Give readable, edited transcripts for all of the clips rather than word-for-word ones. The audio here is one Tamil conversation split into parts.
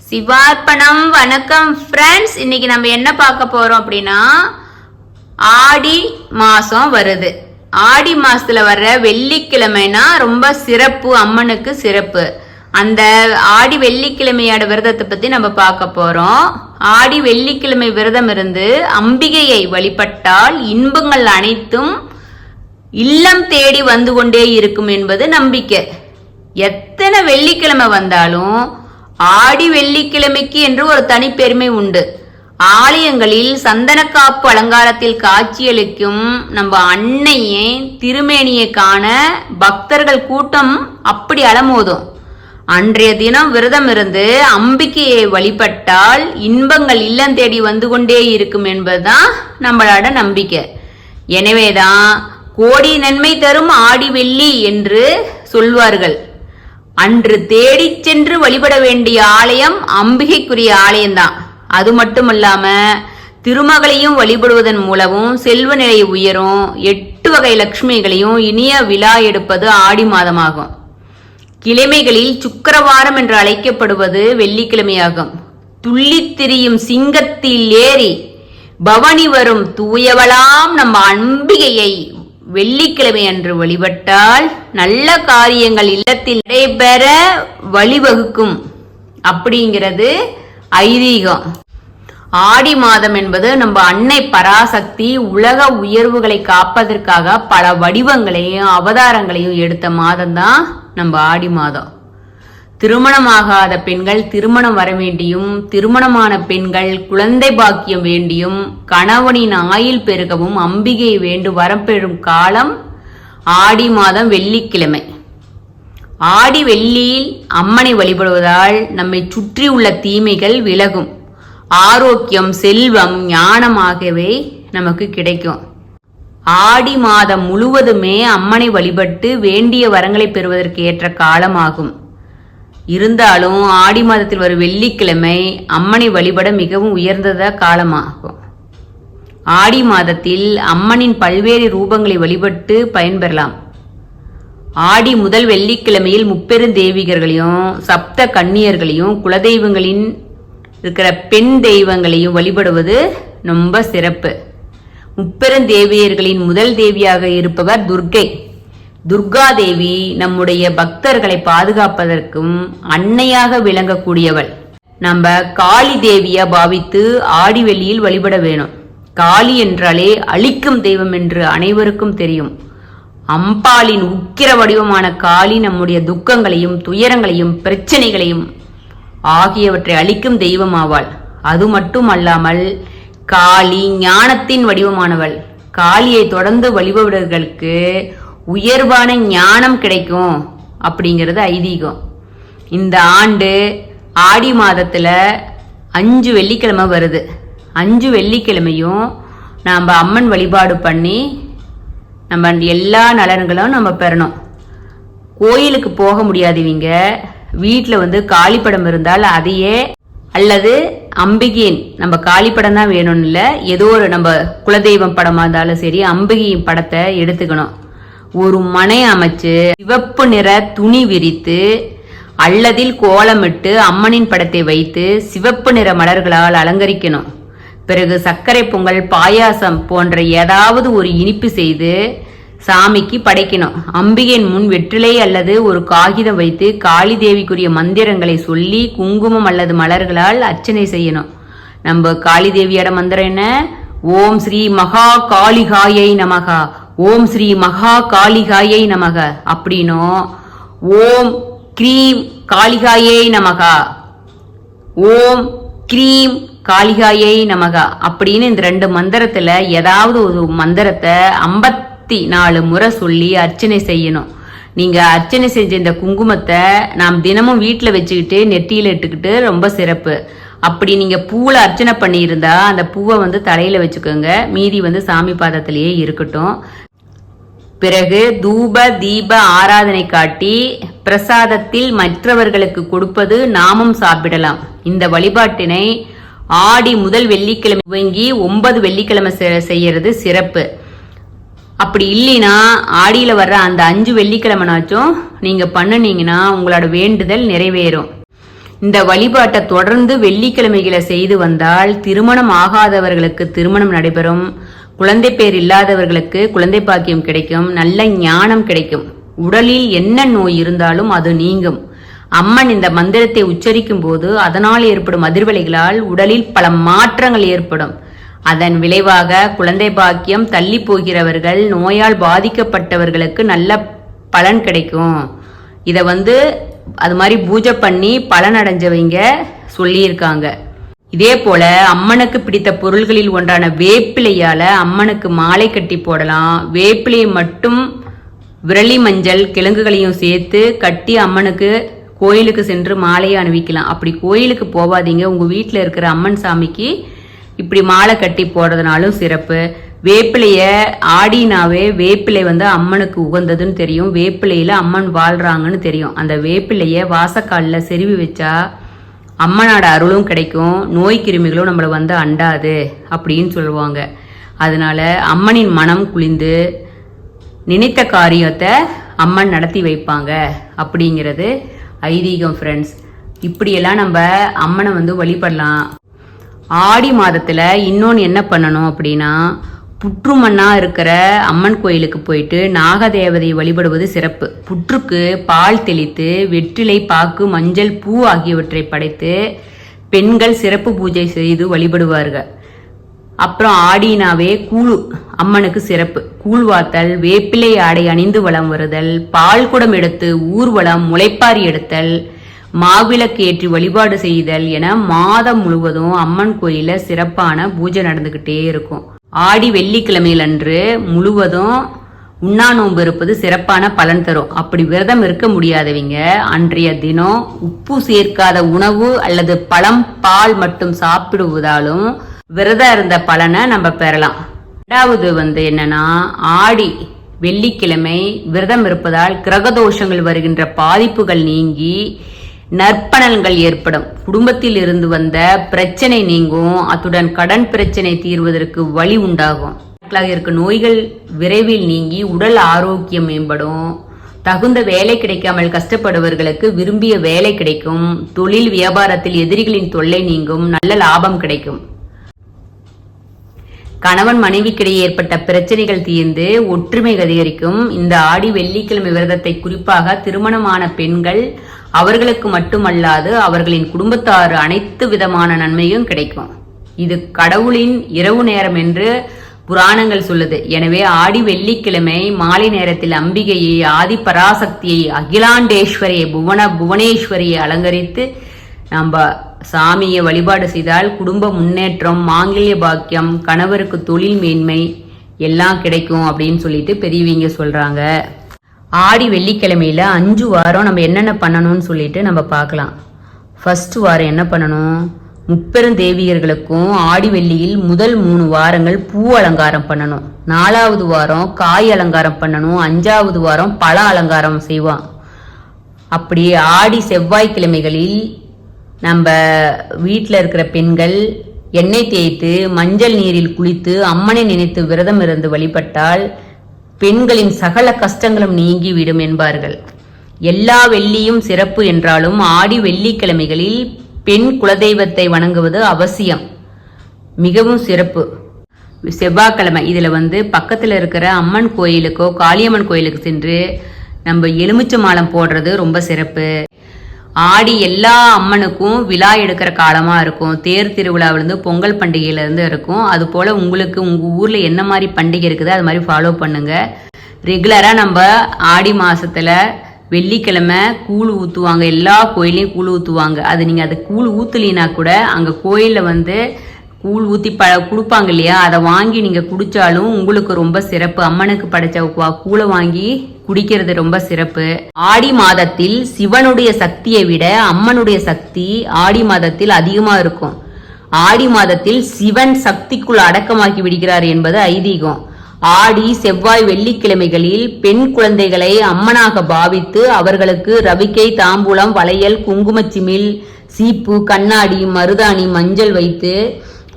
சிவார்ப்பணம். வணக்கம் ஃப்ரெண்ட்ஸ். இன்னைக்கு நம்ம என்ன பார்க்க போறோம் அப்படின்னா, ஆடி மாசம் வருது. ஆடி மாசத்துல வர்ற வெள்ளிக்கிழமைனா ரொம்ப சிறப்பு, அம்மனுக்கு சிறப்பு. அந்த ஆடி வெள்ளிக்கிழமையோட விரதத்தை பத்தி நம்ம பார்க்க போறோம். ஆடி வெள்ளிக்கிழமை விரதம் இருந்து அம்பிகையை வழிபட்டால் இன்பங்கள் அனைத்தும் இல்லம் தேடி வந்து கொண்டே இருக்கும் என்பது நம்பிக்கை. எத்தனை வெள்ளிக்கிழமை வந்தாலும் ஆடி வெள்ளிக்கிழமைக்கு என்று ஒரு தனிப்பெருமை உண்டு. ஆலயங்களில் சந்தனக்காப்பு அலங்காரத்தில் காட்சியளிக்கும் நம்ம அன்னையே திருமேனியை காண பக்தர்கள் கூட்டம் அப்படி அலமோதும். அன்றைய தினம் விரதம் இருந்து அம்பிகையை வழிபட்டால் இன்பங்கள் இல்லம் தேடி வந்து கொண்டே இருக்கும் என்பதுதான் நம்மளோட நம்பிக்கை. எனவேதான் கோடி நன்மை தரும் ஆடி வெள்ளி என்று சொல்வார்கள். அன்று தேடி சென்று வழிபட வேண்டிய ஆலயம் அம்பிகைக்குரிய ஆலயம்தான். அது மட்டுமல்லாம திருமகளையும் வழிபடுவதன் மூலமும் செல்வ நிலை உயரும். 8 வகை லட்சுமிகளையும் இனிய விழா எடுப்பது ஆடி மாதமாகும். கிழமைகளில் சுக்கிரவாரம் என்று அழைக்கப்படுவது வெள்ளிக்கிழமையாகும். துள்ளித் திரியும் சிங்கத்தில் ஏறி பவனி வரும் தூயவளாம் நம்ம அம்பிகையை வெள்ளிக்கிழமை அன்று வழிபட்டால் நல்ல காரியங்கள் இல்லத்தில் நடைபெற வழிவகுக்கும் அப்படிங்கிறது ஐதீகம். ஆடி மாதம் என்பது நம்ம அன்னை பராசக்தி உலக உயர்வுகளை காப்பதற்காக பல வடிவங்களையும் அவதாரங்களையும் எடுத்த மாதம் தான் நம்ம ஆடி மாதம். திருமணமாகாத பெண்கள் திருமணம் வர வேண்டியும், திருமணமான பெண்கள் குழந்தை பாக்கியம் வேண்டியும், கணவனின் ஆயுள் பெருகவும் அம்பிகை வேண்டு வரம் பெறும் காலம் ஆடி மாதம் வெள்ளிக்கிழமை. ஆடி வெள்ளியில் அம்மனை வழிபடுவதால் நம்மை சுற்றி உள்ள தீமைகள் விலகும். ஆரோக்கியம், செல்வம், ஞானம் ஆகியவை நமக்கு கிடைக்கும். ஆடி மாதம் முழுவதுமே அம்மனை வழிபட்டு வேண்டிய வரங்களை பெறுவதற்கு ஏற்ற காலமாகும். இருந்தாலும் ஆடி மாதத்தில் வரும் வெள்ளிக்கிழமை அம்மனை வழிபட மிகவும் உயர்ந்தத காலமாகும். ஆடி மாதத்தில் அம்மனின் பல்வேறு ரூபங்களை வழிபட்டு பயன்பெறலாம். ஆடி முதல் வெள்ளிக்கிழமையில் முப்பெருந்தேவிகர்களையும் சப்த கன்னியர்களையும் குலதெய்வங்களின் இருக்கிற பெண் தெய்வங்களையும் வழிபடுவது ரொம்ப சிறப்பு. முப்பெருந்தேவியர்களின் முதல் தேவியாக இருப்பவர் துர்க்கை. துர்கா தேவி நம்முடைய பக்தர்களை பாதுகாப்பதற்கும் அன்னையாக விளங்கக்கூடியவள். நம்ம காளி தேவியா பாவித்து ஆடி வெள்ளியில் வழிபட வேணும். காளி என்றாலே அழிக்கும் தெய்வம் என்று அனைவருக்கும் தெரியும். அம்பாளின் உக்கிர வடிவமான காளி நம்முடைய துக்கங்களையும் துயரங்களையும் பிரச்சனைகளையும் ஆகியவற்றை அழிக்கும் தெய்வம் ஆவாள். அது மட்டும் அல்லாமல் காளி ஞானத்தின் வடிவமானவள். காளியை தொடர்ந்து வழிபடுவதற்கு உயர்வான ஞானம் கிடைக்கும் அப்படிங்கிறது ஐதீகம். இந்த ஆண்டு ஆடி மாதத்துல 5 வெள்ளிக்கிழமை வருது. 5 வெள்ளிக்கிழமையும் நாம் அம்மன் வழிபாடு பண்ணி நம்ம எல்லா நலன்களும் நம்ம பெறணும். கோயிலுக்கு போக முடியாதவங்க வீட்டில் காளிப்படம் இருந்தால் அதையே, அல்லது அம்பிகையின் நம்ம காளிப்படம் தான் வேணும்னு இல்லை, ஏதோ ஒரு நம்ம குலதெய்வம் படமா இருந்தாலும் சரி அம்பிகையின் படத்தை எடுத்துக்கணும். ஒரு மனை அமைச்சு சிவப்பு நிற துணி விரித்து அல்லதில் கோலமிட்டு அம்மனின் படத்தை வைத்து சிவப்பு நிற மலர்களால் அலங்கரிக்கணும். பிறகு சர்க்கரை பொங்கல், பாயாசம் போன்ற ஏதாவது ஒரு இனிப்பு செய்து சாமிக்கு படைக்கணும். அம்பிகையின் முன் வெற்றிலை அல்லது ஒரு காகிதம் வைத்து காளி தேவிக்குரிய மந்திரங்களை சொல்லி குங்குமம் அல்லது மலர்களால் அர்ச்சனை செய்யணும். நம்ம காளி தேவியோட மந்திரம் என்ன? ஓம் ஸ்ரீ மகா காளிகாயை நமகா, ஓம் ஸ்ரீ மகா காளிகாயை நமக அப்படின்னும், ஓம் கிரீம் காளிகாயை நமகா, ஓம் கிரீம் காளிகாயை நமகா அப்படின்னு இந்த 2 மந்திரத்துல ஏதாவது ஒரு மந்திரத்தை 54 முறை சொல்லி அர்ச்சனை செய்யணும். நீங்க அர்ச்சனை செஞ்ச இந்த குங்குமத்தை நாம் தினமும் வீட்டில் வச்சுக்கிட்டு நெற்றியில இட்டுக்கிட்டு ரொம்ப சிறப்பு. அப்படி நீங்க பூவில் அர்ச்சனை பண்ணி இருந்தா அந்த பூவை தலையில வச்சுக்கோங்க. மீதி சாமி பாதத்திலேயே இருக்கட்டும். பிறகு தூப தீப ஆராதனை காட்டி பிரசாதத்தில் மற்றவர்களுக்கு கொடுப்பது நாமும் சாப்பிடலாம். இந்த வழிபாட்டினை ஆடி முதல் வெள்ளிக்கிழமை துவங்கி 9 வெள்ளிக்கிழமை செய்யறது சிறப்பு. அப்படி இல்லைன்னா ஆடியில வர்ற அந்த 5 வெள்ளிக்கிழமைனாச்சும் நீங்க பண்ணுனீங்கன்னா உங்களோட வேண்டுதல் நிறைவேறும். இந்த வழிபாட்டை தொடர்ந்து வெள்ளிக்கிழமைகளை செய்து வந்தால் திருமணம் ஆகாதவர்களுக்கு திருமணம் நடைபெறும், குழந்தை பேர் இல்லாதவர்களுக்கு குழந்தை பாக்கியம் கிடைக்கும், நல்ல ஞானம் கிடைக்கும், உடலில் என்ன நோய் இருந்தாலும் அது நீங்கும். அம்மன் இந்த மந்திரத்தை உச்சரிக்கும் போது அதனால் ஏற்படும் அதிர்வலைகளால் உடலில் பல மாற்றங்கள் ஏற்படும். அதன் விளைவாக குழந்தை பாக்கியம் தள்ளி போகிறவர்கள், நோயால் பாதிக்கப்பட்டவர்களுக்கு நல்ல பலன் கிடைக்கும். இதை அது மாதிரி பூஜை பண்ணி பலன் அடைஞ்சவங்க சொல்லியிருக்காங்க. இதே போல அம்மனுக்கு பிடித்த பொருள்களில் ஒன்றான வேப்பிலையால அம்மனுக்கு மாலை கட்டி போடலாம். வேப்பிலையை மட்டும் விரலி மஞ்சள் கிழங்குகளையும் சேர்த்து கட்டி அம்மனுக்கு கோயிலுக்கு சென்று மாலையை அணிவிக்கலாம். அப்படி கோயிலுக்கு போவாதீங்க, உங்க வீட்டில் இருக்கிற அம்மன் சாமிக்கு இப்படி மாலை கட்டி போடுறதுனாலும் சிறப்பு. வேப்பிலைய ஆடினாவே வேப்பிலை அம்மனுக்கு உகந்ததுன்னு தெரியும், வேப்பிலையில அம்மன் வாழ்றாங்கன்னு தெரியும். அந்த வேப்பிலைய வாசக்காலில் செருவி வச்சா அம்மனோட அருளும் கிடைக்கும், நோய் கிருமிகளும் நம்மளை அண்டாது அப்படின்னு சொல்லுவாங்க. அதனால அம்மனின் மனம் குளிந்து நினைத்த காரியத்தை அம்மன் நடத்தி வைப்பாங்க அப்படிங்கிறது ஐதீகம் ஃப்ரெண்ட்ஸ். இப்படியெல்லாம் நம்ம அம்மனை வழிபடலாம். ஆடி மாதத்துல இன்னொன்று என்ன பண்ணணும் அப்படின்னா, புற்றுமண்ணா இருக்கிற அம்மன் கோயிலுக்கு போயிட்டு நாகதேவதையை வழிபடுவது சிறப்பு. புற்றுக்கு பால் தெளித்து வெற்றிலை, பாக்கு, மஞ்சள், பூ ஆகியவற்றை படைத்து பெண்கள் சிறப்பு பூஜை செய்து வழிபடுவார்கள். அப்புறம் ஆடினாவே கூழு அம்மனுக்கு சிறப்பு. கூழ்வாத்தல், வேப்பிலை ஆடை அணிந்து வலம் வருதல், பால் குடம் எடுத்து ஊர்வலம், முளைப்பாரி எடுத்தல், மாவிளக்கு ஏற்றி வழிபாடு செய்தல் என மாதம் முழுவதும் அம்மன் கோயில சிறப்பான பூஜை நடந்துகிட்டே இருக்கும். ஆடி வெள்ளிக்கிழமையில் அன்று முழுவதும் உண்ணா நோன்பு இருப்பது சிறப்பான பலன் தரும். அப்படி விரதம் இருக்க முடியாதவங்க அன்றைய தினம் உப்பு சேர்க்காத உணவு அல்லது பழம், பால் மட்டும் சாப்பிடுவதாலும் விரதம் இருந்த பலனை நம்ம பெறலாம். இரண்டாவது என்னன்னா, ஆடி வெள்ளிக்கிழமை விரதம் இருப்பதால் கிரகதோஷங்கள் வருகின்ற பாதிப்புகள் நீங்கி நற்பலன்கள் ஏற்படும். குடும்பத்தில் இருந்து வந்த பிரச்சனை நீங்கும், அத்துடன் கடன் பிரச்சனை தீர்வதற்கு வழி உண்டாகும். இருக்க நோய்கள் விரைவில் நீங்கி உடல் ஆரோக்கியம் மேம்படும். தகுந்த வேலை கிடைக்காமல் கஷ்டப்படுபவர்களுக்கு விரும்பிய வேலை கிடைக்கும். தொழில் வியாபாரத்தில் எதிரிகளின் தொல்லை நீங்கும், நல்ல லாபம் கிடைக்கும். கணவன் மனைவிக்கிடையே ஏற்பட்ட பிரச்சனைகள் தீர்ந்து ஒற்றுமை அதிகரிக்கும். இந்த ஆடி வெள்ளிக்கிழமை விரதத்தை குறிப்பாக திருமணமான பெண்கள், அவர்களுக்கு மட்டுமல்லாது அவர்களின் குடும்பத்தார் அனைத்து விதமான நன்மையும் கிடைக்கும். இது கடவுளின் இரவு நேரம் என்று புராணங்கள் சொல்லுது. எனவே ஆடி வெள்ளிக்கிழமை மாலை நேரத்தில் அம்பிகையை, ஆதி பராசக்தியை, அகிலாண்டேஸ்வரியை, புவனேஸ்வரியை அலங்கரித்து நம்ம சாமியை வழிபாடு செய்தால் குடும்ப முன்னேற்றம், மாங்கல்ய பாக்கியம், கணவருக்கு தொழில் மேன்மை எல்லாம் கிடைக்கும் அப்படின்னு சொல்லிட்டு பெரியவங்க சொல்றாங்க. ஆடி வெள்ளிக்கிழமையில 5 வாரம் நம்ம என்னென்ன பண்ணணும்னு சொல்லிட்டு நம்ம பார்க்கலாம். ஃபர்ஸ்ட் வாரம் என்ன பண்ணணும், முப்பெரும் தேவியர்களுக்கும் ஆடி வெள்ளியில் முதல் 3 வாரங்கள் பூ அலங்காரம் பண்ணணும். 4வது வாரம் காய் அலங்காரம் பண்ணணும். 5வது வாரம் பழ அலங்காரம் செய்வான். அப்படி ஆடி செவ்வாய்க்கிழமைகளில் நம்ம வீட்டில் இருக்கிற பெண்கள் எண்ணெய் தேய்த்து மஞ்சள் நீரில் குளித்து அம்மனை நினைத்து விரதம் இருந்து வழிபட்டால் பெண்களின் சகல கஷ்டங்களும் நீங்கிவிடும் என்பார்கள். எல்லா வெள்ளியும் சிறப்பு என்றாலும் ஆடி வெள்ளிக்கிழமைகளில் பெண் குலதெய்வத்தை வணங்குவது அவசியம், மிகவும் சிறப்பு. செவ்வாய்க்கிழமை இதுல பக்கத்துல இருக்கிற அம்மன் கோயிலுக்கோ காளியம்மன் கோயிலுக்கு சென்று நம்ம எலுமிச்சை மாலம் போடுறது ரொம்ப சிறப்பு. ஆடி எல்லா அம்மனுக்கும் விழா எடுக்கிற காலமா இருக்கும். தேர் திருவிழாவிலிருந்து பொங்கல் பண்டிகையில இருந்து இருக்கும். அது போல உங்களுக்கு உங்க ஊர்ல என்ன மாதிரி பண்டிகை இருக்குது அது மாதிரி ஃபாலோ பண்ணுங்க. ரெகுலரா நம்ம ஆடி மாசத்துல வெள்ளிக்கிழமை கூழ் ஊத்துவாங்க, எல்லா கோயிலையும் கூழ் ஊத்துவாங்க. அது நீங்க அது கூழ் ஊத்துலினா கூட அங்க கோயில்ல கூழ் ஊத்தி கொடுப்பாங்க இல்லையா, அதை வாங்கி நீங்க குடிச்சாலும் உங்களுக்கு ரொம்ப சிறப்பு. அம்மனுக்கு படைச்ச கூழை வாங்கி குடிக்கிறது ரொம்ப சிறப்பு. ஆடி மாதத்தில் சிவனுடைய சக்தியை விட அம்மனுடைய சக்தி ஆடி மாதத்தில் அதிகமா இருக்கும். ஆடி மாதத்தில் சிவன் சக்திக்குள் அடக்கமாக்கி விடுகிறார் என்பது ஐதீகம். ஆடி செவ்வாய் வெள்ளிக்கிழமைகளில் பெண் குழந்தைகளை அம்மனாக பாவித்து அவர்களுக்கு ரவிக்கை, தாம்பூலம், வளையல், குங்குமச்சிமில், சீப்பு, கண்ணாடி, மருதாணி, மஞ்சள் வைத்து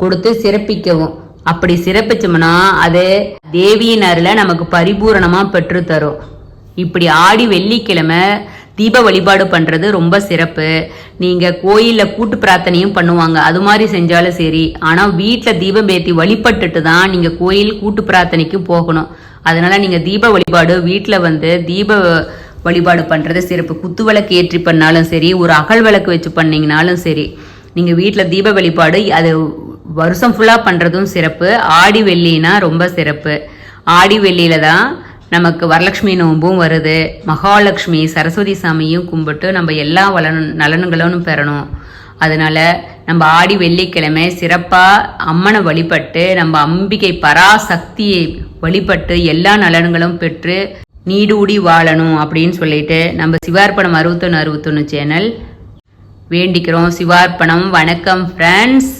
கொடுத்து சிறப்பிக்கவும். அப்படி சிறப்பிச்சோம்னா அது தேவியின் அருளை நமக்கு பரிபூரணமா பெற்று தரும். இப்படி ஆடி வெள்ளிக்கிழமை தீப வழிபாடு பண்றது ரொம்ப சிறப்பு. நீங்க கோயில்ல கூட்டு பிரார்த்தனையும் பண்ணுவாங்க, அது மாதிரி செஞ்சாலும் சரி. ஆனா வீட்டுல தீபம் ஏற்றி வழிபட்டுட்டு தான் நீங்க கோயில் கூட்டு பிரார்த்தனைக்கும் போகணும். அதனால நீங்க தீப வழிபாடு வீட்டுல தீப வழிபாடு பண்றது சிறப்பு. குத்து விளக்கு ஏற்றி பண்ணாலும் சரி, ஒரு அகல் விளக்கு வச்சு பண்ணீங்கனாலும் சரி, நீங்க வீட்டுல தீப வழிபாடு அது வருஷம் ஃபுல்லா பண்றதும் சிறப்பு. ஆடி வெள்ளினா ரொம்ப சிறப்பு. ஆடி வெள்ளியில தான் நமக்கு வரலட்சுமி நோன்பும் வருது. மகாலட்சுமி சரஸ்வதி சாமியும் கும்பிட்டு நம்ம எல்லா நலன்களும் பெறணும். அதனால நம்ம ஆடி வெள்ளிக்கிழமை சிறப்பா அம்மனை வழிபட்டு நம்ம அம்பிகை பராசக்தியை வழிபட்டு எல்லா நலன்களும் பெற்று நீடூடி வாழணும் அப்படின்னு சொல்லிட்டு நம்ம சிவார்ப்பணம் 61 சேனல் வேண்டிக்கிறோம். சிவார்ப்பணம். வணக்கம் ஃப்ரெண்ட்ஸ்.